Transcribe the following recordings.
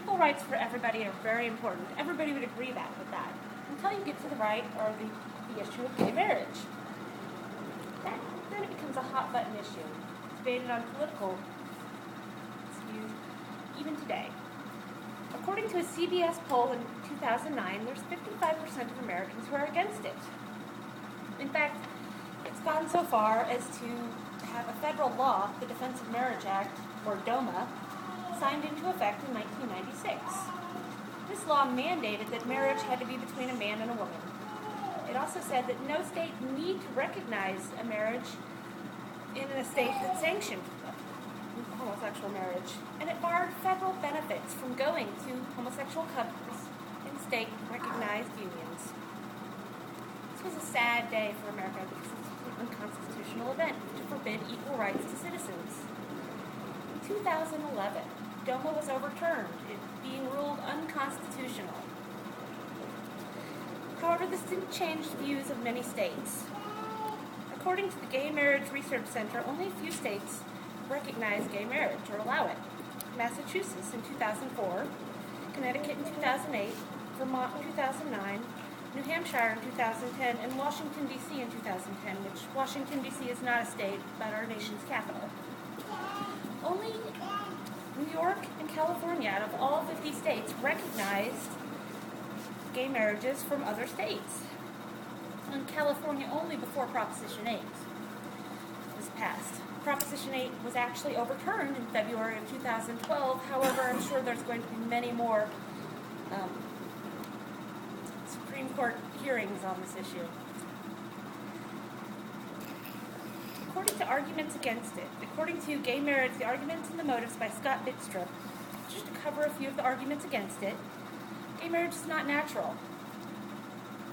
equal rights for everybody are very important. Everybody would agree with that. Until you get to the right or the issue of gay marriage. Then it becomes a hot button issue. It's debated on political views even today. According to a CBS poll in 2009, there's 55% of Americans who are against it. In fact, it's gone so far as to have a federal law, the Defense of Marriage Act, or DOMA, signed into effect in 1996. This law mandated that marriage had to be between a man and a woman. It also said that no state need to recognize a marriage in a state that sanctioned homosexual marriage, and it barred federal benefits from going to homosexual couples in state-recognized unions. This was a sad day for America because it was an unconstitutional event to forbid equal rights to citizens. In 2011, DOMA was overturned, it being ruled unconstitutional. However, this didn't change the views of many states. According to the Gay Marriage Research Center, only a few states recognize gay marriage or allow it. Massachusetts in 2004, Connecticut in 2008, Vermont in 2009, New Hampshire in 2010, and Washington, D.C. in 2010, which Washington, D.C. is not a state, but our nation's capital. Only New York and California, out of all 50 states, recognized gay marriages from other states. In California only before Proposition 8 was passed. Proposition 8 was actually overturned in February of 2012. However, I'm sure there's going to be many more Supreme Court hearings on this issue. According to arguments against it, according to Gay Marriage, the Arguments and the Motives by Scott Bidstrup, just to cover a few of the arguments against it, gay marriage is not natural.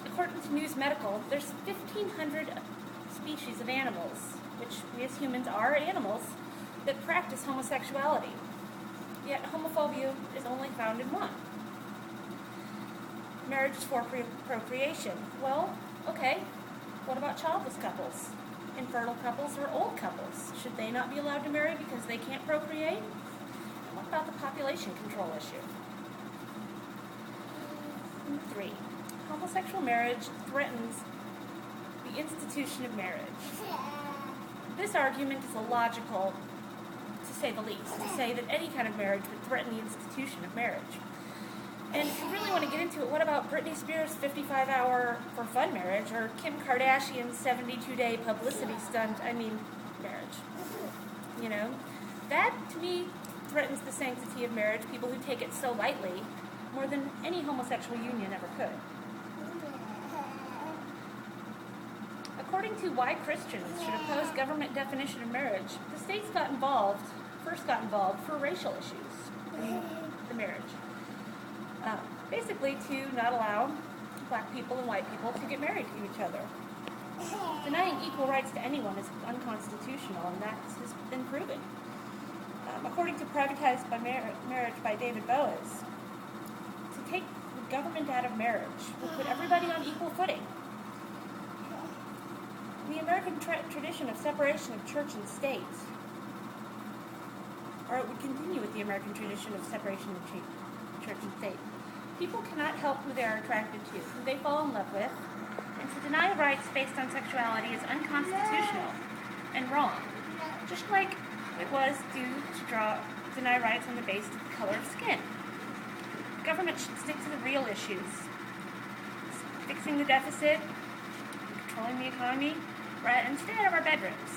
According to News Medical, there's 1,500 species of animals, which we as humans are animals, that practice homosexuality. Yet homophobia is only found in one. Marriage is for procreation. Well, okay, what about childless couples? Infertile couples or old couples? Should they not be allowed to marry because they can't procreate? And what about the population control issue? Number 3. Homosexual marriage threatens the institution of marriage. This argument is illogical, to say the least, to say that any kind of marriage would threaten the institution of marriage. And if you really want to get into it, what about Britney Spears' 55-hour for fun marriage, or Kim Kardashian's 72-day publicity stunt, marriage? You know, that, to me, threatens the sanctity of marriage, people who take it so lightly, more than any homosexual union ever could. According to Why Christians Should Oppose Government Definition of Marriage, the states first got involved for racial issues in the marriage. Basically to not allow black people and white people to get married to each other. Denying equal rights to anyone is unconstitutional, and that has been proven. According to Privatized by Marriage by David Boas, to take the government out of marriage will put everybody on equal footing. The American tradition of separation of church and state, or it would continue with the American tradition of separation of church and state. People cannot help who they are attracted to, who they fall in love with, and to deny rights based on sexuality is unconstitutional and wrong, just like it was to deny rights on the basis of the color of skin. Government should stick to the real issues, fixing the deficit, controlling the economy, right, and stay out of our bedrooms.